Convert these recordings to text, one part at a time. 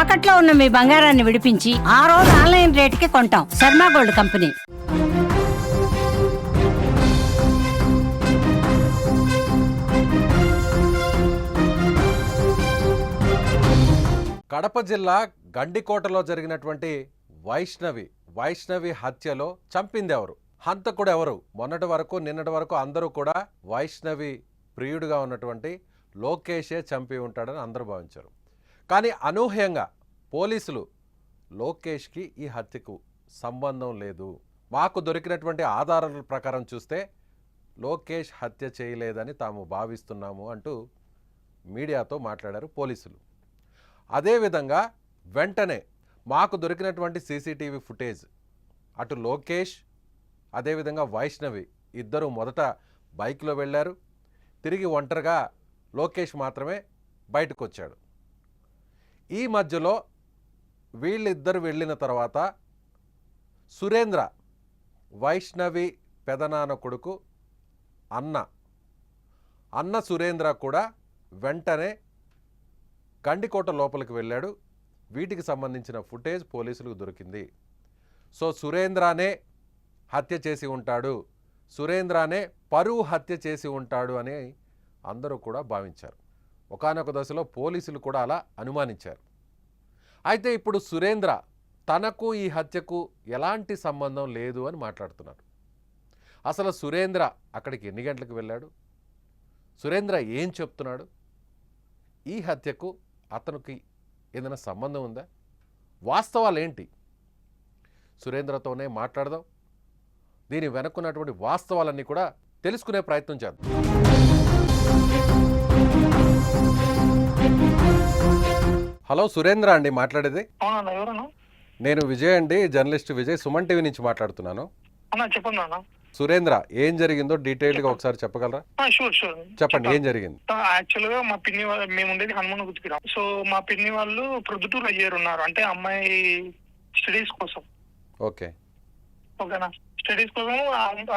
తాకట్లో ఉన్న మీ బంగారాన్ని విడిపించి ఆ రోజు ఆన్లైన్ రేటుకి కొంటాం. Sharma gold company. కడప జిల్లా గండికోటలో జరిగినటువంటి వైష్ణవి హత్యలో చంపింది ఎవరు, హంతకుడు ఎవరు? నిన్నటి వరకు అందరూ కూడా వైష్ణవి ప్రియుడిగా ఉన్నటువంటి లోకేషే చంపి ఉంటాడని అందరూ భావించారు. కానీ అనూహ్యంగా పోలీసులు లోకేష్కి ఈ హత్యకు సంబంధం లేదు, మాకు దొరికినటువంటి ఆధారాల ప్రకారం చూస్తే లోకేష్ హత్య చేయలేదని తాము భావిస్తున్నాము అంటూ మీడియాతో మాట్లాడారు పోలీసులు. అదేవిధంగా వెంటనే మాకు దొరికినటువంటి సీసీటీవీ ఫుటేజ్ అటు లోకేష్ అదేవిధంగా వైష్ణవి ఇద్దరు మొదట బైక్లో వెళ్ళారు, తిరిగి ఒంటరిగా లోకేష్ మాత్రమే బయటకు వచ్చాడు. ఈ మధ్యలో వీళ్ళిద్దరు వెళ్ళిన తర్వాత సురేంద్ర, వైష్ణవి పెదనాన్న కొడుకు అన్న సురేంద్ర కూడా వెంటనే గండికోట లోపలికి వెళ్ళాడు. వీటికి సంబంధించిన ఫుటేజ్ పోలీసులకు దొరికింది. సో సురేంద్రనే హత్య చేసి ఉంటాడు, సురేంద్రనే పరువు హత్య చేసి ఉంటాడు అని అందరూ కూడా భావించారు. ఒకానొక దశలో పోలీసులు కూడా అలా అనుమానించారు. అయితే ఇప్పుడు సురేంద్ర తనకు ఈ హత్యకు ఎలాంటి సంబంధం లేదు అని మాట్లాడుతున్నారు. అసలు సురేంద్ర అక్కడికి ఎన్ని గంటలకు వెళ్ళాడు, సురేంద్ర ఏం చెప్తున్నాడు, ఈ హత్యకు అతనికి ఏదైనా సంబంధం ఉందా, వాస్తవాలు ఏంటి? సురేంద్రతోనే మాట్లాడదాం, దీని వెనుకున్నటువంటి వాస్తవాలన్నీ కూడా తెలుసుకునే ప్రయత్నం చేద్దాం. హలో, సురేంద్ర అండి మాట్లాడేది? నేను విజయ్ అండి, జర్నలిస్ట్ విజయ్, సుమన్ టీవీ నుంచి మాట్లాడుతున్నాను. చెప్పండి. సురేంద్ర, ఏం జరిగిందో డీటెయిల్డ్ గా ఒకసారి చెప్పగలరా? షూర్ చెప్పండి, ఏం జరిగింది? యాక్చువల్ గా మా పిన్ని మేము ఉండేది హనుమాన్ గుర్తుకురాం. సో మా పిన్ని వాళ్ళు ప్రొద్దుటూరు అయ్యారు ఉన్నారు, అంటే అమ్మాయి స్టడీస్ కోసం. ఓకేనా, స్టడీస్ కోసం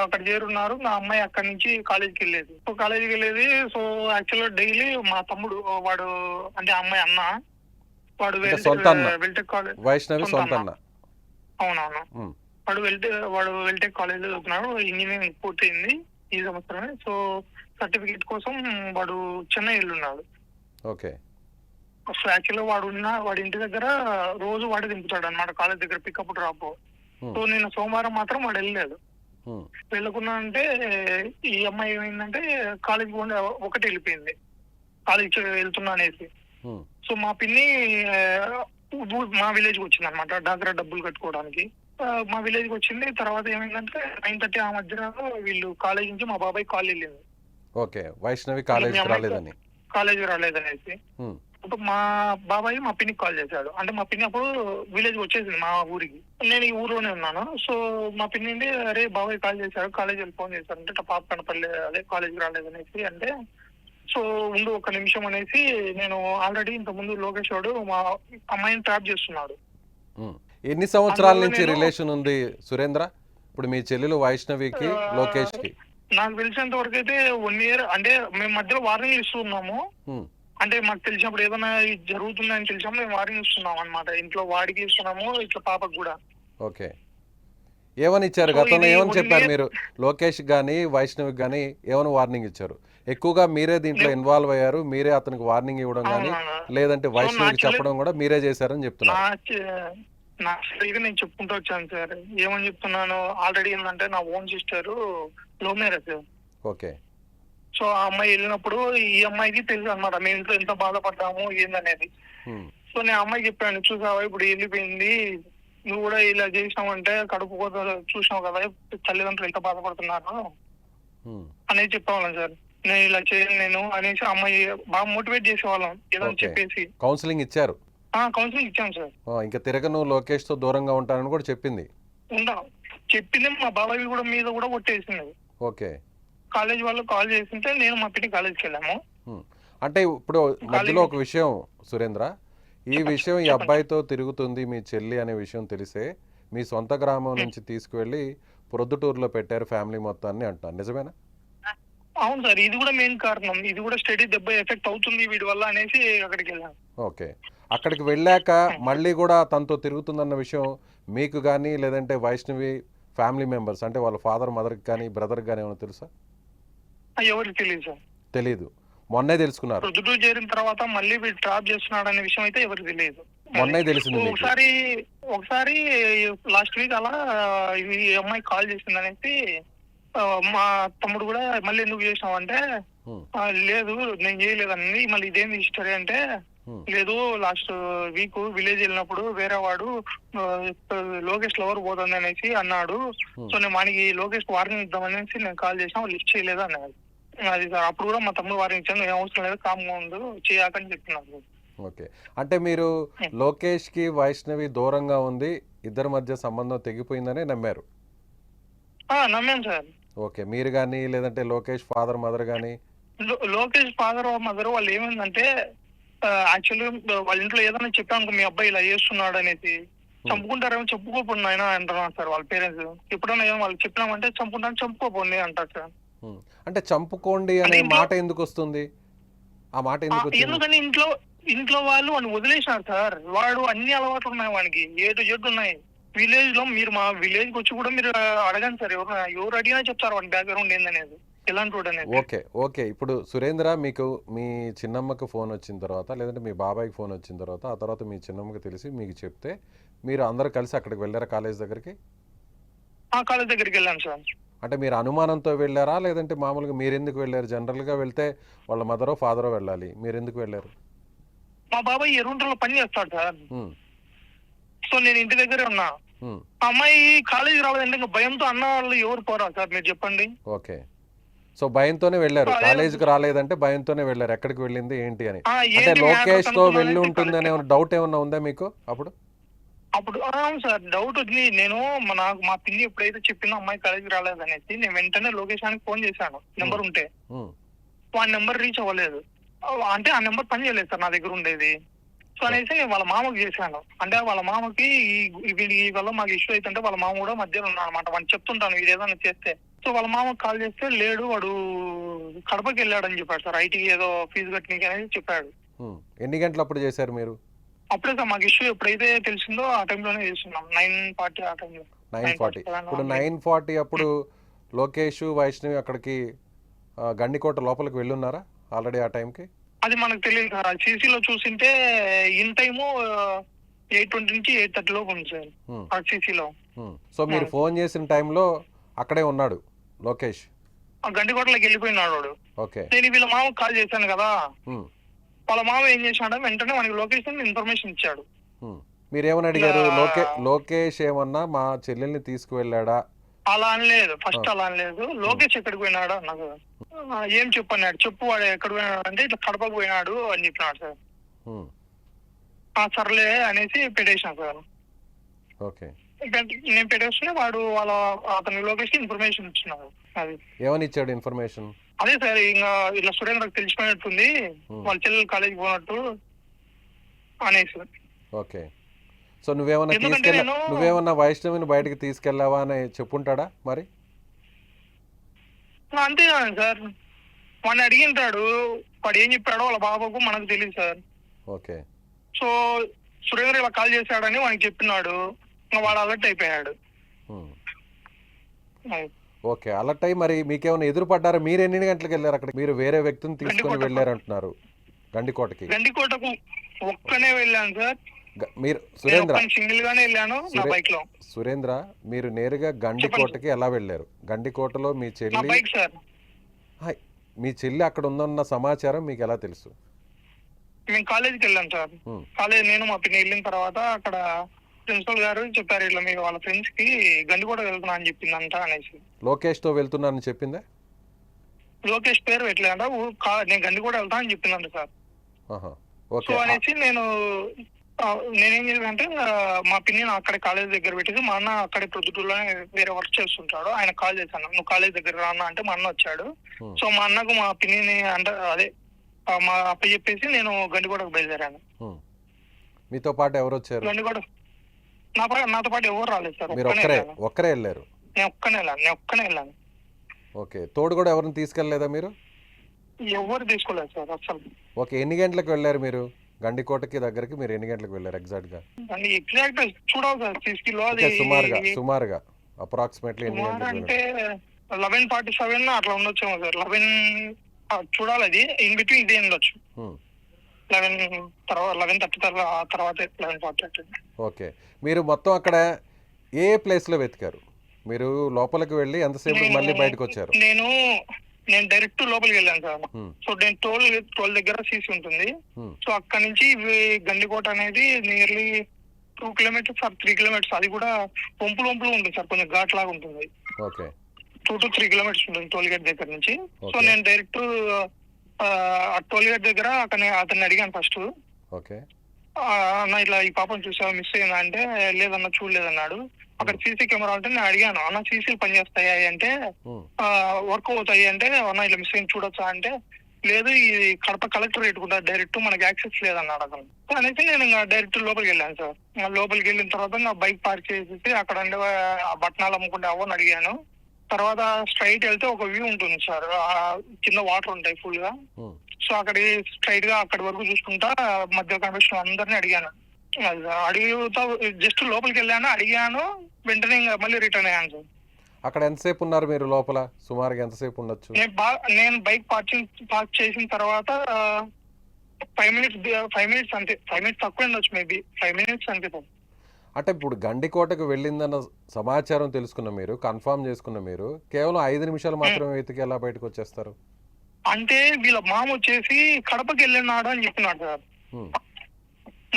అక్కడ చేరున్నారు. నా అమ్మాయి అక్కడి నుంచి కాలేజీకి వెళ్ళేది. సో యాక్చువల్ గా డైలీ మా తమ్ముడు, వాడు అంటే అమ్మాయి అన్న, వాడు వెల్టెక్ కాలేజ్, వైష్ణవి సొంత అన్న. అవునవును, వాడు వెల్టెక్ కాలేజ్ చదువుతున్నాడు. ఇంజనీరింగ్ పూర్తయింది ఈ సంవత్సరమే. సో సర్టిఫికేట్ కోసం వాడు చెన్నై వెళ్ళున్నాడు. సో యాక్చువల్గా వాడి ఇంటి దగ్గర రోజు వాడే దింపుతాడు అనమాట, కాలేజ్ దగ్గర పికప్ డ్రాప్. సో నిన్న సోమవారం మాత్రం వాడు వెళ్ళలేదు. వెళ్ళకుండా అంటే ఈ అమ్మాయి ఏమైందంటే కాలేజ్ ఒకటి వెళ్ళిపోయింది, కాలేజ్ వెళ్తున్నా అనేసి. సో మా పిన్ని మా విలేజ్ కి వచ్చింది అనమాట, డాక్రా డబ్బులు కట్టుకోవడానికి. మా విలేజ్ కి వచ్చింది. తర్వాత ఏమైందంటే 9:30 ఆ మధ్యలో వీళ్ళు కాలేజ్ నుంచి మా బాబాయ్ కాల్ వెళ్ళింది, వైష్ణవి కాలేజ్ రాలేదనేసి. అప్పుడు మా బాబాయ్ మా పిన్నికి కాల్ చేశాడు. అంటే మా పిన్ని అప్పుడు విలేజ్ వచ్చేసింది మా ఊరికి, నేను ఈ ఊర్లోనే ఉన్నాను. సో మా పిన్ని అరే బాబాయ్ కాల్ చేశాడు, కాలేజ్ వెళ్ళి ఫోన్ చేశాడు అంటే పాప కనపడలే, అదే కాలేజ్ రాలేదనేసి. అంటే సో ఉండు ఒక నిమిషం అనేసి, నేను ఆల్రెడీ ఇంత ముందు లోకేష్ వాడు మా అమ్మాయిని ట్రాప్ చేస్తున్నాడు. ఎన్ని సంవత్సరాల నుంచి రిలేషన్ ఉంది సురేంద్ర ఇప్పుడు మీ చెల్లెలు వైష్ణవికి లోకేష్ కి? నాకు తెలిసినంత వరకు అయితే 1 year. అంటే మేము మధ్యలో వార్నింగ్ ఇస్తున్నాము, అంటే మాకు తెలిసినప్పుడు ఏదైనా జరుగుతుందని తెలిసినప్పుడు మేము వార్నింగ్ ఇస్తున్నాం అనమాట. ఇంట్లో వాడికి ఇస్తున్నాము, ఇట్లా పాపకు కూడా. ఏమని ఇచ్చారు గతంలో, ఏమని చెప్పారు మీరు లోకేష్ గానీ వైష్ణవికి గానీ? ఏమైనా వార్నింగ్ ఇచ్చారు? ఎక్కువగా మీరే దీంట్లో ఇన్వాల్వ్ అయ్యారు, మీరే అతనికి వార్నింగ్ ఇవ్వడం కానీ లేదంటే వైష్ణవికి చెప్పడం కూడా మీరే చేశారని చెప్తున్నారు. నా సరిగ్గా నేను చెప్పుకుంటూ వచ్చాను సార్. ఏమని చెప్తున్నాను, ఆల్రెడీ ఏంటంటే నా own sister love marriage. So ఆ అమ్మాయి వెళ్ళినప్పుడు ఈ అమ్మాయికి తెలుసు అనమాట మేము ఇంట్లో ఎంత బాధపడ్డాము ఏందనేది. సో నేను అమ్మాయికి చెప్పాను, చూసావా ఇప్పుడు వెళ్ళిపోయింది, నువ్వు కూడా ఇలా చేసినావంటే కడుపు కోత చూసినావు కదా, తల్లిదండ్రులు ఎంత బాధపడుతున్నారు అనేది చెప్పేవాళ్ళం సార్. నేను ఇలా చేయను నేను అనేసి అమ్మాయి బాగా మోటివేట్ చేసేవాళ్ళం ఏదని చెప్పేసి. కౌన్సిలింగ్ ఇచ్చారు? కౌన్సిలింగ్ ఇచ్చాను సార్. ఇంకా తిరగను లోకేష్ తో దూరంగా ఉంటానని కూడా చెప్పింది. చెప్పింది మా బాబాయ్ కూడా మీద కూడా కొట్టేసింది. కాలేజ్ వాళ్ళు కాల్ చేస్తుంటే నేను మా పిన్ని కాలేజ్కి వెళ్ళాము. అంటే ఇప్పుడు మధ్యలో ఒక విషయం సురేంద్ర, ఈ విషయం ఈ అబ్బాయితో తిరుగుతుంది మీ చెల్లి అనే విషయం తెలిసే మీ సొంత గ్రామం నుంచి తీసుకువెళ్ళి ప్రొద్దుటూరులో పెట్టారు ఫ్యామిలీ మొత్తాన్ని అంటున్నారు, నిజమేనా? అవును సార్, ఇది కూడా మెయిన్ కారణం. ఇది కూడా స్టడీ దెబ్బ ఎఫెక్ట్ అవుతుంది వీడి వల్ల అనేసి అక్కడికి వెళ్ళాను. ఓకే. అక్కడికి వెళ్ళాక మళ్ళీ కూడా తనతో తిరుగుతుందన్న విషయం మీకు కానీ లేదంటే వైష్ణవి ఫ్యామిలీ మెంబర్స్ అంటే వాళ్ళ ఫాదర్ మదర్కి కానీ బ్రదర్కి కానీ ఏమైనా తెలుసా? ఎవరికి తెలియదు సార్. తెలీదు. మొన్నే తెలుసుకున్నారు. ప్రొద్దుటూరు చేరిన తర్వాత మళ్ళీ వీడు ట్రాప్ చేస్తున్నాడు అనే విషయం అయితే ఎవరికి తెలియదు. మొన్నే తెలిసింది మీకు? ఒకసారి లాస్ట్ వీక్ అలా ఈ అమ్మాయి కాల్ చేసింది అనేసి మా తమ్ముడు కూడా మళ్ళీ ఎందుకు చేసినావు అంటే లేదు నేను చేయలేదండి. మళ్ళీ ఇదేంది హిస్టరీ అంటే లేదు లాస్ట్ వీక్ విలేజ్ వెళ్ళినప్పుడు వేరే వాడు లోకేష్ లవర్ పోతుంది అనేసి అన్నాడు. సో నేను మనకి లోకేష్ వార్నింగ్ ఇద్దామనేసి నేను కాల్ చేసిన, వాళ్ళు లిఫ్ట్ చేయలేదు అన్నాడు. అది సార్ అప్పుడు కూడా మా తమ్ముడు వార్నింగ్ ఇచ్చాను, ఏం అవసరం లేదు కామ్గా ఉండు చేయకని చెప్పినాను. ఓకే. అంటే మీరు లోకేష్ కి వైష్ణవి దూరంగా ఉంది, ఇద్దరి మధ్య సంబంధం తెగిపోయిందనే నమ్మారు? నమ్మాను సార్. ఓకే. మీరు కానీ లేదంటే లోకేష్ ఫాదర్ మదర్ కానీ? లోకేష్ ఫాదర్ మదర్ వాళ్ళు ఏమైందంటే యాక్చువల్లీ వాళ్ళ ఇంట్లో ఏదైనా చెప్పాను మీ అబ్బాయి ఇలా చేస్తున్నాడు అనేసి, చంపుకుంటారేమో చెప్పుకోపోండి ఆయన అంటున్నారు సార్ వాళ్ళ పేరెంట్స్. ఎప్పుడైనా ఏమో వాళ్ళు చెప్పినామంటే చంపుకోపోండి అంటారు సార్. అంటే చంపుకోండి అనే మాట ఎందుకు వస్తుంది? ఆ మాట ఎందుకు? ఎందుకని ఇంట్లో వాళ్ళు వాడిని వదిలేసినారు సార్. వాడు అన్ని అలవాట్లు ఉన్నాయి వానికి, ఏడు ఉన్నాయి. విలేజ్ లో మీరు మా విలేజ్ కి వచ్చి కూడా మీరు అడగండి సార్, ఎవరు అడిగినా చెప్తారు వాడి బ్యాక్గ్రౌండ్ ఏందనేది, ఎలాంటి వాడు అనేది. ఓకే. ఇప్పుడు సురేంద్ర మీకు మీ చిన్నమ్మకి ఫోన్ వచ్చిన తర్వాత లేదంటే మీ బాబాయ్కి ఫోన్ వచ్చిన తర్వాత ఆ తర్వాత మీ చిన్నమ్మకి తెలిసి మీకు చెప్తే మీరు అందరు కలిసి అక్కడికి వెళ్ళారా కాలేజ్ దగ్గరికి? కాలేజ్ దగ్గరికి వెళ్ళాను సార్. అంటే మీరు అనుమానంతో వెళ్ళారా లేదంటే మామూలుగా మీరు ఎందుకు వెళ్ళారు? జనరల్గా వెళ్తే వాళ్ళ మదరో ఫాదరో వెళ్ళాలి, మీరు ఎందుకు వెళ్ళారు? మా బాబాయ్ ఎరుంటలో పని చేస్తాడు సార్. సో నేను ఇంటి దగ్గరే ఉన్నా. అమ్మాయి కాలేజీ రాలేదంటే ఇంకా భయంతో అన్న వాళ్ళు ఎవరు పోరా సార్ మీరు చెప్పండి. ఓకే. సో భయంతోనే వెళ్ళారు, కాలేజీకి రాలేదంటే భయంతోనే వెళ్ళారు. ఎక్కడికి వెళ్ళింది ఏంటి అని? అంటే లోకేష్ తో వెళ్ళి ఉంటుందనే డౌట్ ఏమన్నా ఉందా మీకు అప్పుడు? అవును సార్ డౌట్ వచ్చింది. నేను మా పిన్ని ఎప్పుడైతే చెప్పిందో అమ్మాయి కాలేజీకి రాలేదనేసి నేను వెంటనే లొకేషన్ ఫోన్ చేశాను, నెంబర్ ఉంటే. ఆ నెంబర్ రీచ్ అవ్వలేదు, అంటే ఆ నెంబర్ పని చేయలేదు సార్ నా దగ్గర ఉండేది. సో అనేసి నేను వాళ్ళ మామకి చేశాను. అంటే వాళ్ళ మామకి వీడి వల్ల మాకు ఇష్యూ అవుతుంటే వాళ్ళ మామ కూడా మధ్యలో ఉన్నాడు అనమాట. వాడిని చెప్తుంటాను వీడు ఏదైనా చేస్తే. సో వాళ్ళ మామకి కాల్ చేస్తే లేడు వాడు కడపకి వెళ్ళాడని చెప్పాడు సార్, ఐటీకి ఏదో ఫీజు కట్టడానికి అనేది చెప్పాడు. ఎన్ని గంటలు అప్పుడు చేశారు మీరు? అప్పుడే సార్ మాకు ఇష్యూ ఎప్పుడైతే తెలిసిందో ఆ టైంలోనే చేస్తున్నాం, 9:40 ఆ టైంలో. 9:40. ఇప్పుడు 9:40 అప్పుడు లోకేష్ వైష్ణవి అక్కడికి గండికోట లోపలికి వెళ్ళున్నారా ఆల్రెడీ ఆ టైంకి? అది మనకు తెలియదు సార్. సీసీలో చూసింటే ఇన్ టైము 8:20 నుంచి 8:30 లోపు ఉంది సార్ ఆ సీసీలో. సో మీరు ఫోన్ చేసిన టైంలో అక్కడే ఉన్నాడు లోకేష్? గండికోటలోకి వెళ్ళిపోయినాడు వాడు. ఓకే. నేను వీళ్ళ మామకు కాల్ చేశాను కదా, వాళ్ళ మామ ఏం చేశాడు వెంటనే మనకి లొకేషన్ ఇన్ఫర్మేషన్ ఇచ్చాడు. మీరేమని అడిగారు? లోకేష్ ఏమన్నా మా చెల్లెల్ని తీసుకువెళ్ళాడా? అలా అనలేదు, ఫస్ట్ అలా అనలేదు. లోకేష్ ఎక్కడికి పోయినాడు నాకు ఏం చెప్పన్నాడు, చెప్పు వాడు ఎక్కడ పోయినాడు అంటే ఇట్లా కడపకు పోయినాడు అని చెప్పినాడు సార్. సర్లే అనేసి పెట్టేసాను సార్. ఓకే. నేను పెట్టేస్తే వాడు అతని లొకేషన్ ఇన్ఫర్మేషన్ ఇచ్చినాడు. అది ఏమని ఇచ్చాడు ఇన్ఫర్మేషన్? అదే సార్ ఇంకా ఇట్లా సురేంద్రకు తెలిసిపోయినట్టుంది, వాళ్ళ చెల్లెలు కాలేజీకి పోయినట్టు అనేసి. ఓకే. సో నువ్వేమన్నా వైష్ణవిని బయటకు తీసుకెళ్ళావా అని చెప్పుంటాడా మరి? అంతే కదా సార్, వాడిని అడిగింటాడు, వాడు ఏం చెప్పాడో వాళ్ళ బాబాకు మనకు తెలియదు సార్. ఓకే. సో సురేంద్ర ఇలా కాల్ చేశాడని వాడికి చెప్పినాడు, వాడు అలర్ట్ అయిపోయాడు. ఓకే. అలర్ట్ అయ్యి మరి మీకేమైనా ఎదురుపడ్డారా? మీరు ఎన్ని గంటలకు వెళ్ళారు అక్కడ? మీరు వేరే వ్యక్తిని తీసుకొని వెళ్ళారంటున్నారు గండికోటకి. గండికోటకు ఒక్కనే వెళ్ళాను సార్. మీరు సురేంద్ర సింగిల్ గానే వెళ్ళాను నా బైక్ లో. సురేంద్ర మీరు నేరుగా గండికోటకి ఎలా వెళ్ళారు? గండికోటలో మీ చెల్లి అక్కడ ఉందన్న సమాచారం మీకు ఎలా తెలుసు? మేము కాలేజీకి వెళ్ళాం సార్. కాలేజ్ నేను మా పిన్ని వెళ్ళిన తర్వాత అక్కడ ప్రిన్సిపల్ గారు చెప్పారు ఇట్లా మీరు వాళ్ళ ఫ్రెండ్స్ కి గండికోట వెళ్తున్నా అని చెప్పిందంట అనేసి. లోకేష్ తో వెళ్తున్నానని చెప్పిందా? లోకేష్ పేరు పెట్టలేదంట, నేను గండికోట వెళ్తా అని చెప్పిందంట సార్. సో అనేసి నేనేం చేశానంటే మా పిన్ని అక్కడే కాలేజ్ దగ్గర పెట్టేసి మా అన్న అక్కడే ప్రొద్దుటూరులోనే వేరే వర్క్ చేస్తుంటాడు, ఆయన కాల్ చేశాను నువ్వు కాలేజ్ దగ్గర రానా అంటే మా అన్న వచ్చాడు. సో మా అన్నకు మా పిన్నిని అంటే అదే మా అప్ప చెప్పేసి నేను గండికోటకు బయలుదేరాను. మీతో పాటు ఎవరు వచ్చారు? గండికోట నాతో పాటు ఎవరు రాలేదు సార్. ఒక్కరే వెళ్ళారు? నేను ఒక్కనే వెళ్ళాను. ఓకే. తోడు కూడా ఎవరిని తీసుకెళ్ళలేదా మీరు? ఎవరు తీసుకోలేదు సార్ అసలు. ఓకే. ఎన్ని గంటలకు వెళ్ళారు మీరు? గండికోటకి దగ్గరికి మీరు ఎన్ని గంటలకు వెళ్ళారు ఎగ్జాక్ట్‌గా? దాన్ని ఎగ్జాక్ట్ చూడాలి సార్ సీసీలో. అది ఓకే. సుమారుగా అప్రాక్సిమేట్లీ ఎన్ని సుమారు గంటలకు అంటే వెళ్ళారు? 11:47 అట్లా ఉండొచ్చేమో సార్. 11 చూడాలి, అది ఇన్ బిట్వీన్ ఇదే ఉండొచ్చు. హ్మ్. 11 తర్వాత 11:30 తర్వాత 11:40. ఓకే. మీరు మొత్తం అక్కడ ఏ ప్లేస్‌లో వెతికారు? మీరు లోపలికి వెళ్ళి ఎంతసేపటికి మళ్ళీ బయటకొచ్చారు? నేను డైరెక్ట్ లోపలికి వెళ్ళాను సార్. హ్మ్. సో నేను టోల్ దగ్గర సీసీ ఉంటుంది. హ్మ్. సో అక్కడ నుంచి గండికోట అనేది నియర్లీ 2 కిలోమీటర్స్ ఆర్ 3 కిలోమీటర్స్. అది కూడా వంపులు ఉంటుంది సార్, కొంచెం ఘాట్ లాగా ఉంటుంది. ఓకే. 2 to 3 కిలోమీటర్స్ ఉంటుంది టోల్ గేట్ దగ్గర నుంచి. So okay. నేను డైరెక్ట్ ఆ టోల్ గేట్ దగ్గర అతన్ని అడిగాను ఫస్ట్. ఓకే. అన్న ఇట్లా ఈ పాపను చూసావా, మిస్ అయిందా అంటే లేదన్న చూడలేదన్నాడు. అక్కడ సీసీ కెమెరా ఉంటే నేను అడిగాను, అన్న సీసీలు పనిచేస్తాయా అంటే హ్మ్. వర్క్ అవుతాయి అంటే, అన్న ఇట్లా మిస్ అయింది చూడొచ్చా అంటే లేదు, ఇది కడప కలెక్టరేట్ కూడా డైరెక్ట్ మనకి యాక్సెస్ లేదన్నాడు అతను. సో అనేసి నేను డైరెక్ట్ లోపలికి వెళ్ళాను సార్. లోపలికి వెళ్ళిన తర్వాత నా బైక్ పార్క్ చేసేసి అక్కడ ఆ బట్టనాలు అమ్ముకుంటే అవని అడిగాను. తర్వాత స్ట్రైట్ వెళ్తే ఒక వ్యూ ఉంటుంది సార్, కింద వాటర్ ఉంటాయి ఫుల్ గా. హ్మ్. సో అక్కడ స్ట్రైట్ గా అక్కడి వరకు చూసుకుంటా మధ్య కనిపించిన అందరినీ అడిగాను. అడుగుతా జస్ట్ లోపలికి వెళ్ళాను, అడిగాను, వెంటనే ఇంకా మళ్ళీ రిటర్న్ అయ్యాను సార్. అక్కడ ఎంతసేపు ఉన్నారు మీరు లోపల? సుమారుగా ఎంతసేపు ఉండొచ్చు? నేను బైక్ పార్క్ చేసిన తర్వాత 5 మినిట్స్ అంతే. 5 మినిట్స్ తక్కువ ఉండొచ్చు, మేబీ 5 మినిట్స్ అంతే సార్. అంటే ఇప్పుడు గండికోటకు వెళ్ళిందన్న సమాచారం తెలుసుకున్న మీరు, కన్ఫర్మ్ చేసుకున్న మీరు, కేవలం 5 నిమిషాలు మాత్రమే వెతికి ఎలా బయటకు వచ్చేస్తారు? అంటే వీళ్ళ మామ వచ్చేసి కడపకి వెళ్ళినాడు అని చెప్పినాడు సార్. హ్మ్.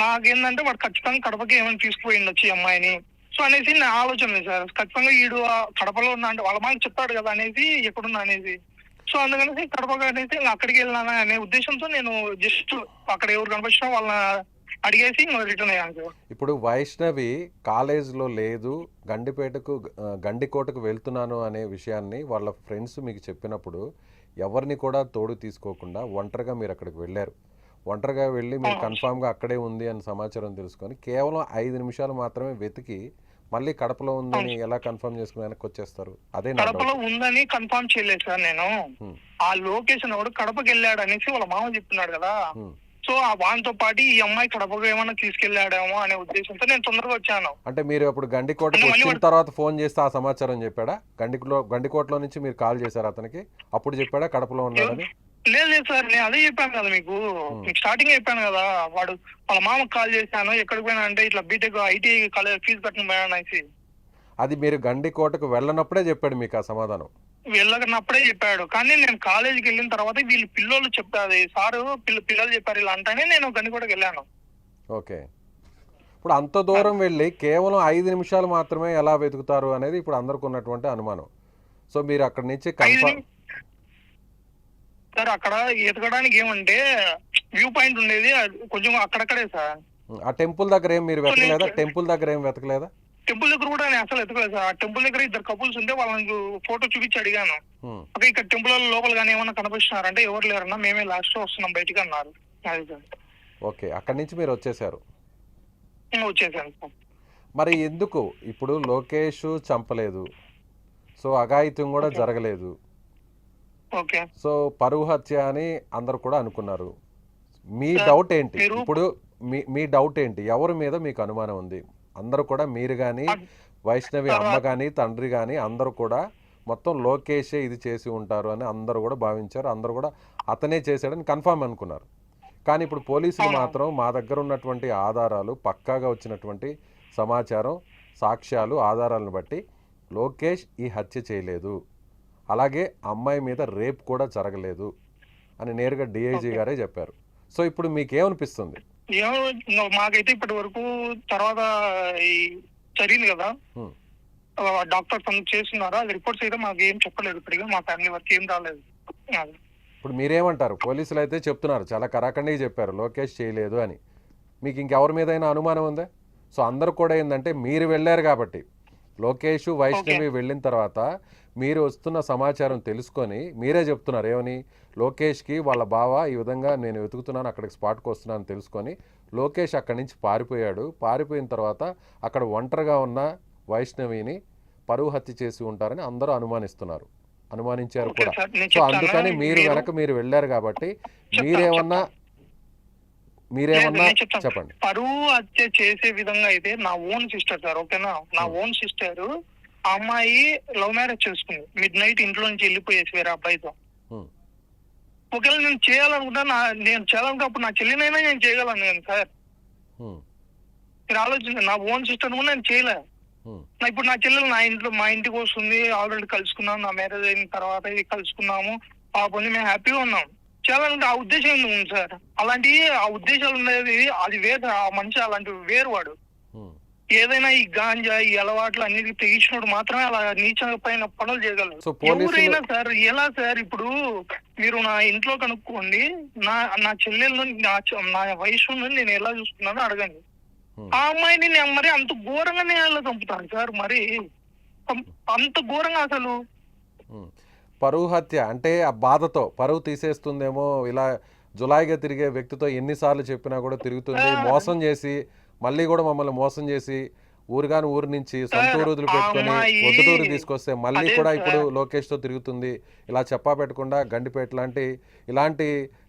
నాకేందంటే వాడు ఖచ్చితంగా కడపకి ఏమైనా తీసుకుపోయి ఉండొచ్చు ఈ అమ్మాయిని. సో అనేసి నా ఆలోచన లేదు సార్, ఖచ్చితంగా ఈడు కడపలో ఉన్నా అంటే వాళ్ళ మాకు చెప్తాడు కదా అనేసి, ఎక్కడున్నా అనేసి. సో అందుకనేసి కడపకి అనేసి అక్కడికి వెళ్ళినా అనే ఉద్దేశంతో నేను జస్ట్ అక్కడ ఎవరు కనిపించినా వాళ్ళని అడిగేసి రిటర్న్ అయ్యాను సార్. ఇప్పుడు వైష్ణవి కాలేజ్లో లేదు, గండికోటకు వెళ్తున్నాను అనే విషయాన్ని వాళ్ళ ఫ్రెండ్స్ మీకు చెప్పినప్పుడు ఎవరిని కూడా తోడు తీసుకోకుండా ఒంటరిగా మీరు అక్కడికి వెళ్ళారు. ఒంటరిగా వెళ్ళి మీరు కన్ఫామ్గా అక్కడే ఉంది అని సమాచారం తెలుసుకొని కేవలం 5 నిమిషాలు మాత్రమే వెతికి మళ్ళీ కడపలో ఉందని ఎలా కన్ఫర్మ్ చేసుకుని వెనక్కి వచ్చేస్తారు? అదే కడపలో ఉందని కన్ఫర్మ్ చేయలేదు సార్ నేను. ఆ లొకేషన్ ఎవడు కడపకి వెళ్ళాడు అనేసి వాళ్ళ మామ చెప్తున్నాడు కదా. సో ఆ వానితో పాటు ఈ అమ్మాయి కడపకు ఏమన్నా తీసుకెళ్లాడేమో అనే ఉద్దేశంతో నేను తొందరగా వచ్చాను. అంటే మీరు అప్పుడు గండికోటకు వచ్చిన తర్వాత ఫోన్ చేస్తే ఆ సమాచారం చెప్పాడా? గండికోటలో నుంచి మీరు కాల్ చేశారు అతనికి, అప్పుడు చెప్పాడా కడపలో ఉన్నాడని? లేదు సార్, నేను అదే చెప్పాను కదా మీకు స్టార్టింగ్ చెప్పాను కదా. వాళ్ళ మామకు కాల్ చేశాను, ఎక్కడికి పోయినా అంటే ఇట్లా బీటెక్ ఐటీ కాలేజ్ ఫీజు కట్టిన పోయాను అనేసి. అది మీరు గండికోటకు వెళ్ళనప్పుడే చెప్పాడు మీకు ఆ సమాధానం? వెళ్ళనప్పుడే చెప్పాడు, కానీ నేను కాలేజీకి వెళ్ళిన తర్వాత వీళ్ళు పిల్లలు చెప్తారు సారు పిల్లలు చెప్పారు ఇలా అంటేనే నేను గండికోటకి వెళ్ళాను. ఓకే. ఇప్పుడు అంత దూరం వెళ్ళి కేవలం 5 నిమిషాలు మాత్రమే ఎలా వెతుకుతారు అనేది ఇప్పుడు అందరికి ఉన్నటువంటి అనుమానం. సో మీరు అక్కడి నుంచి సార్ అక్కడ ఎతకడానికి ఏమంటే వ్యూ పాయింట్ ఉండేది కొంచెం అక్కడక్కడే సార్. ఆ టెంపుల్ దగ్గర ఏం మీరు వెతకలేదా? టెంపుల్ దగ్గర కూడా నేను అసలు ఎతకలేదు సార్. ఆ టెంపుల్ దగ్గర 2 కపుల్స్ ఉంటే వాళ్ళకి ఫోటో చూపించి అడిగాను. ఇక్కడ టెంపుల్ లోపల కానీ ఏమన్నా కనిపిస్తున్నారంటే ఎవరు లేరన్నా, మేమే లాస్ట్ వస్తున్నాం బయటికి అన్నారు. అది సార్. ఓకే. అక్కడి నుంచి మీరు వచ్చేసారు? వచ్చేసాను సార్. మరి ఎందుకు ఇప్పుడు లోకేష్ చంపలేదు, సో అఘాయిత్యం కూడా జరగలేదు, సో పరువు హత్య అని అందరు కూడా అనుకున్నారు. మీ డౌట్ ఏంటి ఇప్పుడు? మీ డౌట్ ఏంటి? ఎవరి మీద మీకు అనుమానం ఉంది? అందరూ కూడా మీరు కానీ, వైష్ణవి అమ్మ కానీ, తండ్రి కానీ అందరూ కూడా మొత్తం లోకేషే ఇది చేసి ఉంటారు అని అందరూ కూడా భావించారు. అందరూ కూడా అతనే చేశాడని కన్ఫర్మ్ అనుకున్నారు. కానీ ఇప్పుడు పోలీసులు మాత్రం మా దగ్గర ఉన్నటువంటి ఆధారాలు, పక్కాగా వచ్చినటువంటి సమాచారం, సాక్ష్యాలు, ఆధారాలను బట్టి లోకేష్ ఈ హత్య చేయలేదు, అలాగే అమ్మాయి మీద రేప్ కూడా జరగలేదు అని నేరుగా డిఐజీ గారే చెప్పారు. సో ఇప్పుడు మీకేమనిపిస్తుంది? మాకైతే ఇప్పటి వరకు తర్వాత జరిగింది కదా, డాక్టర్స్ చేస్తున్నారా, రిపోర్ట్స్ అయితే మాకు ఏం చెప్పలేదు. ఇప్పటిగా మా ఫ్యామిలీ వరకు ఏం రాలేదు. ఇప్పుడు మీరేమంటారు? పోలీసులు అయితే చెప్తున్నారు, చాలా కరాఖండిగా చెప్పారు లోకేష్ చేయలేదు అని. మీకు ఇంకెవరి మీద అయినా అనుమానం ఉందా? సో అందరు కూడా ఏంటంటే మీరు వెళ్ళారు కాబట్టి, లోకేష్ వైష్ణవి వెళ్ళిన తర్వాత మీరు వస్తున్న సమాచారం తెలుసుకొని మీరే చెప్తున్నారు ఏమని, లోకేష్కి వాళ్ళ బావ ఈ విధంగా నేను వెతుకుతున్నాను, అక్కడికి స్పాట్కి వస్తున్నాను తెలుసుకొని లోకేష్ అక్కడి నుంచి పారిపోయాడు. పారిపోయిన తర్వాత అక్కడ ఒంటరిగా ఉన్న వైష్ణవిని పరువు హత్య చేసి ఉంటారని అందరూ అనుమానిస్తున్నారు. అనుమానించారు ఓకే కూడా. సార్, నేను సో చెప్తాను. అందుకని మీరు వెనక మీరు వెళ్ళారు కాబట్టి మీరేమన్నా నేను చెప్తాను. చెప్పండి. పరువు హత్య చేసే విధంగా అయితే నా ఓన్ సిస్టర్ సార్, ఓకేనా, నా ఓన్ సిస్టర్ ఆ అమ్మాయి లవ్ మ్యారేజ్ చేసుకుంది. మిడ్ నైట్ ఇంట్లో నుంచి వెళ్ళిపోయేసి వేరే అబ్బాయితో. ఒకవేళ నేను చేయాలనుకుంటా, నేను చేయాలనుకుంటే అప్పుడు నా చెల్లినైనా నేను చేయగలను నేను సార్. మీరు ఆలోచించండి, నా ఓన్ సిస్టర్ కూడా నేను చేయలే. ఇప్పుడు నా చెల్లెలు నా ఇంట్లో మా ఇంటికి వస్తుంది, ఆల్రెడీ కలుసుకున్నాం, నా మ్యారేజ్ అయిన తర్వాత కలుసుకున్నాము, పాప ఉంది, మేము హ్యాపీగా ఉన్నాం. చేయాలంటే ఆ ఉద్దేశం ఎందుకు ఉంది సార్? అలాంటి ఆ ఉద్దేశాలు ఉండేది అది వేరు, ఆ మనిషి అలాంటివి వేరు. వాడు ఏదైనా ఈ గాంజా ఈ అలవాట్లు అన్నిటికీ తెగించినప్పుడు మాత్రమే అలా నీచంగా పైన పనులు చేయగలరు. ఎవరైనా సార్ ఎలా సార్? ఇప్పుడు మీరు నా ఇంట్లో కనుక్కోండి, నా చెల్లెలను నా వయసు నేను ఎలా చూసుకున్నానో అడగండి. ఆ అమ్మాయిని నేను మరి అంత ఘోరంగా నేను ఎలా చంపుతాను సార్? మరి అంత ఘోరంగా అసలు పరువు హత్య అంటే ఆ బాధతో పరువు తీసేస్తుందేమో, ఇలా జులాయిగా తిరిగే వ్యక్తితో ఎన్నిసార్లు చెప్పినా కూడా తిరుగుతుంది, మోసం చేసి మళ్ళీ కూడా మమ్మల్ని మోసం చేసి ఊరు నుంచి సొంత ఊరు వదిలిపెట్టుకొని ఒడ్డుటూరు తీసుకొస్తే మళ్ళీ కూడా ఇప్పుడు లోకేష్తో తిరుగుతుంది. ఇలా చెప్పా పెట్టకుండా గండిపేట ఇలాంటి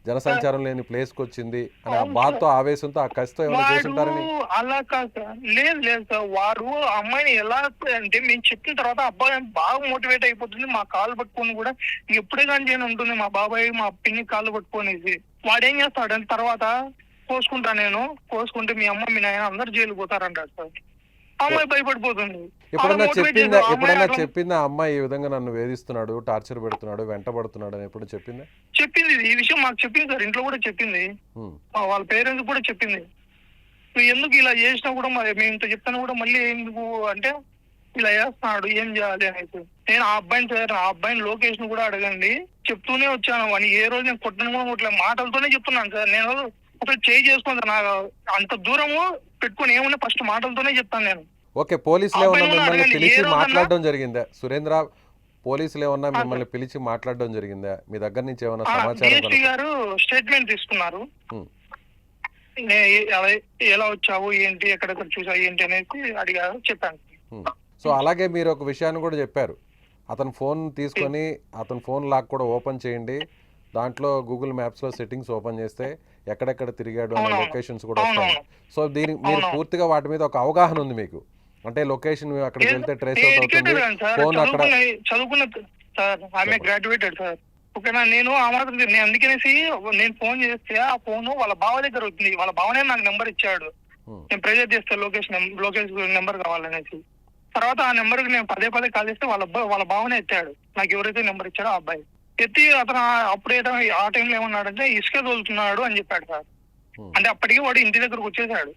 జనసంచారం లేని ప్లేస్కి వచ్చింది అని ఆ బాధతో ఆవేశంతో ఆ కసితో ఏమైనా చేసుంటారని. అలా కాదు సార్, లేదు సార్. వారు అమ్మాయిని ఎలా అంటే మేము చెప్పిన తర్వాత అబ్బాయి బాగా మోటివేట్ అయిపోతుంది, మా కాళ్ళు పట్టుకొని కూడా ఎప్పుడే కానీ చేయని ఉంటుంది, మా బాబాయ్ మా పిన్ని కాళ్ళు పట్టుకొనేసి. వాడేం చేస్తాడు తర్వాత కోసుకుంటా, నేను కోసుకుంటే మీ అమ్మ మీ నాయన అందరు జైలు పోతారంటారు సార్. అమ్మాయి భయపడిపోతుంది. ఎప్పుడైనా చెప్పిందా అమ్మాయి ఈ విధంగా నన్ను వేధిస్తున్నాడు, టార్చర్ పెడుతున్నాడు, వెంటబడుతున్నాడు అని ఎప్పుడు చెప్పిందా? చెప్పింది, ఈ విషయం మాకు చెప్పింది సార్, ఇంట్లో కూడా చెప్పింది, వాళ్ళ పేరెంట్స్ కూడా చెప్పింది. ఎందుకు ఇలా చేసినా కూడా మరి మేము ఇంత చెప్తాను కూడా మళ్ళీ ఎందుకు అంటే ఇలా చేస్తున్నాడు, ఏం చేయాలి అనేసి. నేను ఆ అబ్బాయిని సార్, ఆ అబ్బాయిని లొకేషన్ కూడా అడగండి, చెప్తూనే వచ్చాను. అని ఏ రోజు నేను కొట్టను కూడా కొట్టలే, మాటలతోనే చెప్తున్నాను సార్. నేను అసలు చేయి చేసుకుంటాను, నాకు అంత దూరము పెట్టుకుని ఏమున్నా ఫస్ట్ మాటలతోనే చెప్తాను నేను. ఓకే, పోలీసులు ఏమన్నా మిమ్మల్ని పిలిచి మాట్లాడడం జరిగిందా సురేంద్ర? పోలీసులు ఏమన్నా మిమ్మల్ని పిలిచి మాట్లాడడం జరిగిందా? మీ దగ్గర నుంచి ఏమన్నా సమాచారం? గారు స్టేట్మెంట్ తీసుకున్నారు, ఎలా వచ్చావు ఏంటి, ఎక్కడెక్కడ చూసావు ఏంటి అనేది అడిగారు, చెప్పాను. సో అలాగే మీరు ఒక విషయాన్ని కూడా చెప్పారు, అతను ఫోన్ తీసుకొని అతని ఫోన్ లాక్ కూడా ఓపెన్ చేయండి, దాంట్లో గూగుల్ మ్యాప్స్ లో సెట్టింగ్స్ ఓపెన్ చేస్తే ఎక్కడెక్కడ తిరిగాడు అనే లొకేషన్స్ కూడా వస్తాయి. సో మీరు పూర్తిగా వాటి మీద ఒక అవగాహన ఉంది మీకు, అంటే లొకేషన్ అక్కడికి వెళ్తే ట్రేస్ అవుట్ అవుతుంది, ఫోన్ అక్కడ చదువుకున్న సార్, ఆమె గ్రాడ్యుయేటెడ్ సార్, ఓకేనా. నేను ఆ మాత్రం నేను అందుకనేసి నేను ఫోన్ చేస్తే ఆ ఫోన్ వాళ్ళ బావ దగ్గర వచ్చింది, వాళ్ళ బావనే నాకు నెంబర్ ఇచ్చాడు. నేను ప్రెజర్ చేస్తే లొకేషన్ నెంబర్ కావాలనేసి, తర్వాత ఆ నెంబర్ కి నేను పదే కాల్ చేస్తే వాళ్ళ బావనే ఎత్తాడు, నాకు ఎవరైతే నెంబర్ ఇచ్చాడో ఆ అబ్బాయి ఎత్తి, అతను అప్పుడే ఆ టైంలో ఏమన్నాడంటే ఇసుక తోలుతున్నాడు అని చెప్పాడు సార్. అంటే అప్పటికి వాడు ఇంటి దగ్గరకు వచ్చేసాడు.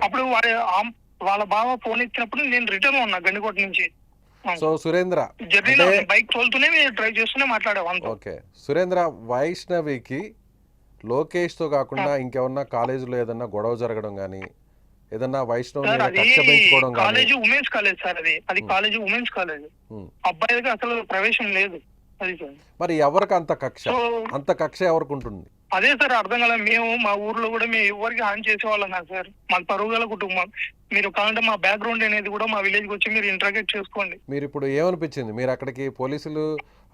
అప్పుడు వాళ్ళ బావ ఫోన్ ఇచ్చినప్పుడు నేను రిటర్న్ ఉన్నా గండికోట నుంచి. సో సురేంద్ర జర్నీలో బైక్ తోలుతూనే డ్రైవ్ చేస్తూనే మాట్లాడేవాళ్ళం. ఓకే సురేంద్ర, వైష్ణవికి లోకేష్ తో కాకుండా ఇంకెవరన్నా కాలేజీలో ఏదన్నా గొడవ జరగడం గానీ, ఏదన్నా వైష్ణవి కక్ష పెంచుకోవడం గానీ? కాలేజ్ ఉమెన్స్ కాలేజ్ సార్, అది కాలేజ్ ఉమెన్స్ కాలేజ్, అబ్బాయిలకి అసలు ప్రవేశం లేదు. అది సార్ మరి ఎవరికి అంత కక్ష ఎవరికి ఉంటుంది? అదే సార్ అర్థం కాలేదు. మేము మా ఊర్లో కూడా మేము ఎవరికి హాని చేసేవాళ్ళం కాదు సార్, మాకు పరుగుల కుటుంబం. మీరు కావాలంటే మా బ్యాక్గ్రౌండ్ అనేది కూడా మా విలేజ్ కి వచ్చి మీరు ఇంటరాగేట్ చేసుకోండి. మీరు ఇప్పుడు ఏమనిపించింది, మీరు అక్కడికి పోలీసులు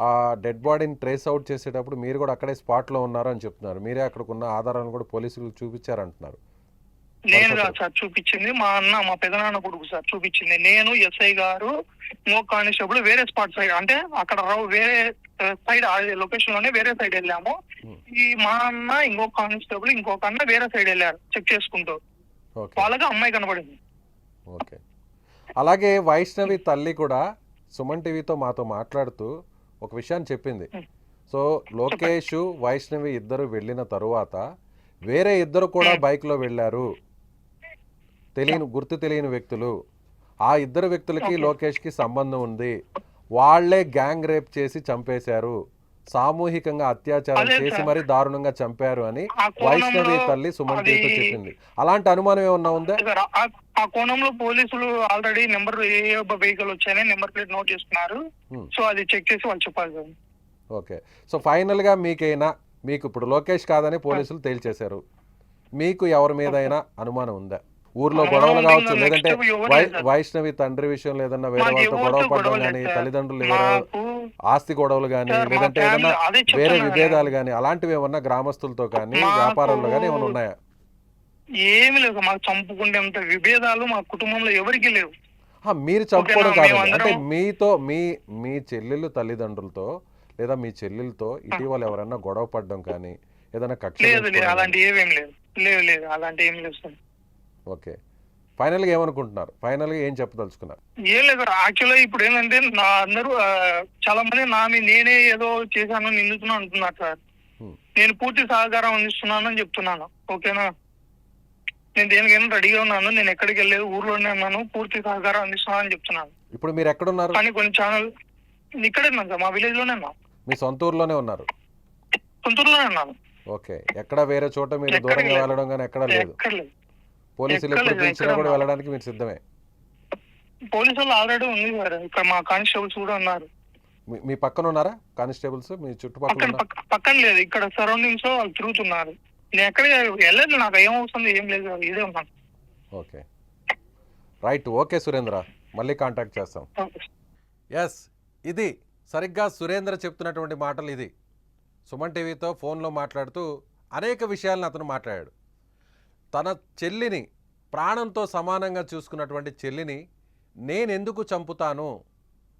ఆ డెడ్ బాడీని ట్రేస్ అవుట్ చేసేటప్పుడు మీరు కూడా అక్కడే స్పాట్ లో ఉన్నారు అని చెప్తున్నారు, మీరే అక్కడికున్న ఆధారాలను కూడా పోలీసులు చూపించారంటున్నారు. నేను కాదు సార్ చూపించింది, మా పెదనాన్న కొడుకు సార్ చూపించింది. నేను ఎస్ఐ గారు ఇంకో కానిస్టేబుల్ వేరే స్పాట్ సైడ్, అంటే అక్కడ వేరే సైడ్ లొకేషన్ లోనే వేరే సైడ్ వెళ్ళాము. ఈ మా అన్న ఇంకో కానిస్టేబుల్ ఇంకొక అన్న వేరే సైడ్ వెళ్ళారు చెక్ చేసుకుంటూ, వాళ్ళకి అమ్మాయి కనబడింది. ఓకే, అలాగే వైష్ణవి తల్లి కూడా సుమన్ టీవీతో మాతో మాట్లాడుతూ ఒక విషయాన్ని చెప్పింది. సో లోకేష్ వైష్ణవి ఇద్దరు వెళ్ళిన తరువాత వేరే ఇద్దరు కూడా బైక్ లో వెళ్ళారు, గుర్తు తెలియని వ్యక్తులు. ఆ ఇద్దరు వ్యక్తులకి లోకేష్ కి సంబంధం ఉంది, వాళ్లే గ్యాంగ్ రేప్ చేసి చంపేశారు, సామూహికంగా అత్యాచారం చేసి మరి దారుణంగా చంపారు అని వైష్ణవి తల్లి సుమన్ టీవీతో చెప్పింది. అలాంటి అనుమానం ఏమన్నా ఉందా? ఆ కోణంలో పోలీసులు ఆల్రెడీ నెంబర్ ఏ వెహికల్ వచ్చాయని నెంబర్ ప్లేట్ నోట్ చేసుకున్నారు. సో అది చెక్ చేసి వాళ్ళు చెప్పాలి. ఓకే, సో ఫైనల్ గా మీకు ఇప్పుడు లోకేష్ కాదని పోలీసులు తేల్చేశారు, మీకు ఎవరి మీద అయినా అనుమానం ఉందా? ఊర్లో అవును, గొడవలు ఇంకా కావచ్చు, next లేదంటే ఎవరు లేదు సార్. వైష్ణవి తండ్రి విషయంలో ఏదన్నా వేరే మాకు వాళ్ళతో ఎవరితో గొడవ పడడం గొడవ కానీ, లేదు సార్. తల్లిదండ్రులు వేరే మాకు ఆస్తి గొడవలు కానీ, సార్, మా లేదంటే ఫ్యామిలీ ఏదన్నా అదే వేరే చెప్తున్నా విభేదాలు కానీ, అలాంటివి ఏమన్నా గ్రామస్తులతో కానీ మాకు వ్యాపారాల్లో కానీ ఏమైనా ఉన్నాయా? ఏమి లేదు సార్. మాకు చంపుకుంటేంత విభేదాలు మా కుటుంబంలో ఎవరికి లేవు. మీరు చంపుకోవడం ఓకేనా? కాదండి, మేమందరం- అంటే మీతో మీ చెల్లెళ్ళు తల్లిదండ్రులతో లేదా మీ చెల్లెలతో ఇటీవల ఎవరన్నా గొడవ పడడం కానీ, ఏదైనా కక్ష లేదు లేదు పెంచుకోవడం అలాంటి కానీ? ఏమేం లేదు. లేదు లేదు అలాంటి ఏం లేదు సార్. ఓకే, ఫైనల్గా ఏమనుకుంటున్నారు? ఫైనల్గా ఏం చెప్పదలుచుకున్నారు? ఏం లేదు యాక్చువల్గా ఇప్పుడు ఏంటంటే నా అందరూ చాలా మంది నేనే ఏదో చేశాను నిందితున్నా అంటున్నారు సార్. హ్మ్. నేను పూర్తి సహకారం అందిస్తున్నాను అని చెప్తున్నాను. ఓకేనా, నేను దేనికైనా రెడీగా ఉన్నాను, నేను ఎక్కడికి వెళ్ళలేదు, ఊర్లోనే ఉన్నాను, పూర్తి సహకారం అందిస్తున్నాను అని చెప్తున్నాను. ఇప్పుడు మీరు ఎక్కడున్నారు? కానీ కొన్ని ఛానల్ ఇక్కడే ఉన్నాను సార్, మా విలేజ్ లోనే ఉన్నాను, మీ సొంత ఊర్లోనే ఉన్నారు? సొంతూరులోనే ఉన్నాను. ఓకే, ఎక్కడ వేరే చోట మీరు ఎక్కడికి దూరంగా లేదు. వెళ్ళడం కానీ ఎక్కడ లేదు? ఎక్కడ లేదు. పోలీసులు ఎక్కడ ఎప్పుడు లేదు, పిలిచినా ఎక్కడ కూడా ఉన్నా. వెళ్ళడానికి మీరు సిద్ధమే? పోలీసు వాళ్ళు ఆల్రెడీ ఉంది సార్, ఇక్కడ మా కానిస్టేబుల్స్ కూడా ఉన్నారు. మీ పక్కన ఉన్నారా కానిస్టేబుల్స్? మీ చుట్టుపక్కల పక్కన ఉన్నారా? పక్కన లేదు, ఇక్కడ సరౌండింగ్స్ లో వాళ్ళు తిరుగుతున్నారు. నేను ఎక్కడ వెళ్ళలేదు, నాకు ఏం అవసరం ఏం లేదు సార్, ఇదే ఉన్నాను. Okay, right. ఓకే సురేంద్ర, మళ్ళీ కాంటాక్ట్ చేస్తాం. ఎస్, ఇది సరిగ్గా సురేంద్ర చెప్తున్నటువంటి మాటలు. ఇది సుమన్ టీవీతో ఫోన్లో మాట్లాడుతూ అనేక విషయాలను అతను మాట్లాడాడు. తన చెల్లిని, ప్రాణంతో సమానంగా చూసుకున్నటువంటి చెల్లిని నేనెందుకు చంపుతాను,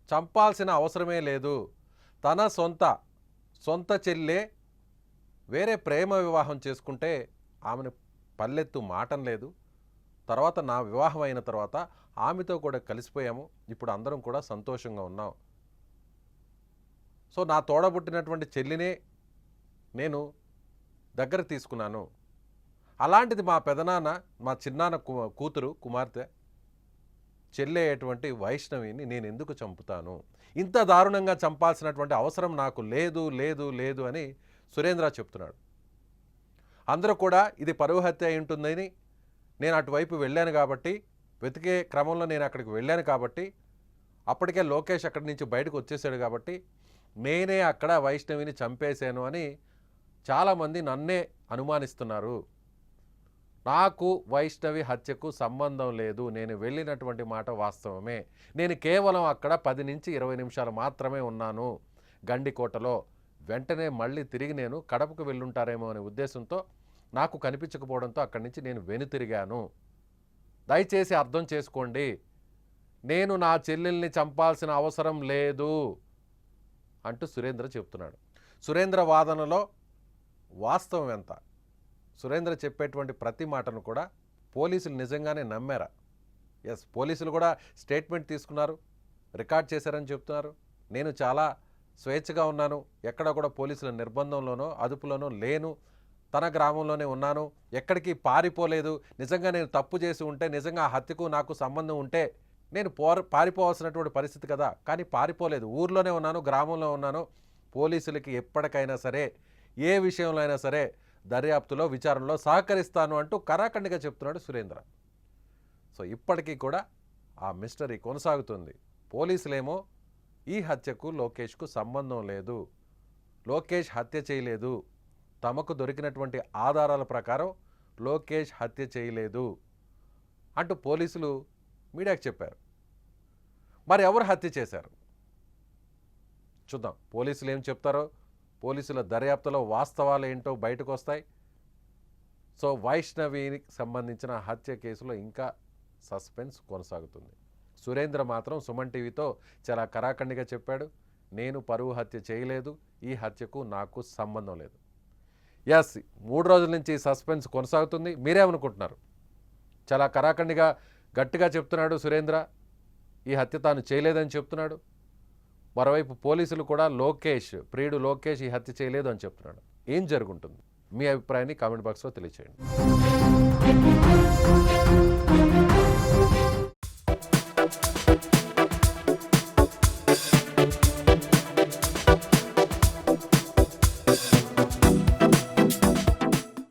చంపాల్సిన అవసరమే లేదు, తన సొంత చెల్లే వేరే ప్రేమ వివాహం చేసుకుంటే ఆమెను పల్లెత్తు మాటం లేదు, తర్వాత నా వివాహం అయిన తర్వాత ఆమెతో కూడా కలిసిపోయాము, ఇప్పుడు అందరం కూడా సంతోషంగా ఉన్నాం. సో నా తోడబుట్టినటువంటి చెల్లినే నేను దగ్గర తీసుకున్నాను. అలాంటిది మా పెదనాన్న, మా చిన్నాన్న కూతురు కుమార్తె చెల్లెటువంటి వైష్ణవిని నేను ఎందుకు చంపుతాను, ఇంత దారుణంగా చంపాల్సినటువంటి అవసరం నాకు లేదు లేదు లేదు అని సురేంద్ర చెప్తున్నాడు. అందరూ కూడా ఇది పరువు హత్య అయి ఉంటుందని, నేను అటువైపు వెళ్ళాను కాబట్టి, వెతికే క్రమంలో నేను అక్కడికి వెళ్ళాను కాబట్టి, అప్పటికే లోకేష్ అక్కడి నుంచి బయటకు వచ్చేసాడు కాబట్టి నేనే అక్కడ వైష్ణవిని చంపేశాను అని చాలామంది నన్నే అనుమానిస్తున్నారు. నాకు వైష్ణవి హత్యకు సంబంధం లేదు, నేను వెళ్ళినటువంటి మాట వాస్తవమే, నేను కేవలం అక్కడ 10 నుంచి 20 నిమిషాలు మాత్రమే ఉన్నాను గండికోటలో, వెంటనే మళ్ళీ తిరిగి నేను కడపకు వెళ్ళుంటారేమో అనే ఉద్దేశంతో నాకు కనిపించకపోవడంతో అక్కడి నుంచి నేను వెనుతిరిగాను, దయచేసి అర్థం చేసుకోండి, నేను నా చెల్లెల్ని చంపాల్సిన అవసరం లేదు అంటూ సురేంద్ర చెప్తున్నాడు. సురేంద్ర వాదనలో వాస్తవం ఎంత? సురేంద్ర చెప్పేటువంటి ప్రతి మాటను కూడా పోలీసులు నిజంగానే నమ్మారా? ఎస్, పోలీసులు కూడా స్టేట్మెంట్ తీసుకున్నారు, రికార్డ్ చేశారని చెప్తున్నారు. నేను చాలా స్వేచ్ఛగా ఉన్నాను, ఎక్కడ కూడా పోలీసుల నిర్బంధంలోనో అదుపులోనో లేను, తన గ్రామంలోనే ఉన్నాను, ఎక్కడికి పారిపోలేదు, నిజంగా నేను తప్పు చేసి ఉంటే, నిజంగా ఆ హత్యకు నాకు సంబంధం ఉంటే నేను పారిపోవాల్సినటువంటి పరిస్థితి కదా, కానీ పారిపోలేదు, ఊర్లోనే ఉన్నాను, గ్రామంలో ఉన్నాను, పోలీసులకి ఎప్పటికైనా సరే ఏ విషయంలో అయినా సరే దర్యాప్తులో విచారణలో సహకరిస్తాను అంటూ కరాఖండిగా చెప్తున్నాడు సురేంద్ర. సో ఇప్పటికీ కూడా ఆ మిస్టరీ కొనసాగుతుంది. పోలీసులేమో ఈ హత్యకు లోకేష్కు సంబంధం లేదు, లోకేష్ హత్య చేయలేదు, తమకు దొరికినటువంటి ఆధారాల ప్రకారం లోకేష్ హత్య చేయలేదు అంటూ పోలీసులు మీడియాకు చెప్పారు. మరి ఎవరు హత్య చేశారు చూద్దాం, పోలీసులు ఏం చెప్తారో, పోలీసుల దర్యాప్తులో వాస్తవాలు ఏంటో బయటకు వస్తాయి. సో వైష్ణవికి సంబంధించిన హత్య కేసులో ఇంకా సస్పెన్స్ కొనసాగుతుంది. సురేంద్ర మాత్రం సుమన్ టీవీతో చాలా కరాఖండిగా చెప్పాడు, నేను పరువు హత్య చేయలేదు, ఈ హత్యకు నాకు సంబంధం లేదు. ఎస్, 3 రోజుల నుంచి సస్పెన్స్ కొనసాగుతుంది. మీరేమనుకుంటున్నారు? చాలా కరాఖండిగా గట్టిగా చెప్తున్నాడు సురేంద్ర, ఈ హత్య తాను చేయలేదని చెప్తున్నాడు. మరోవైపు పోలీసులు కూడా ప్రియుడు లోకేష్ ఈ హత్య చేయలేదు అని చెప్తున్నాడు. ఏం జరుగుతుంది? మీ అభిప్రాయాన్ని కామెంట్ బాక్స్లో తెలియచేయండి.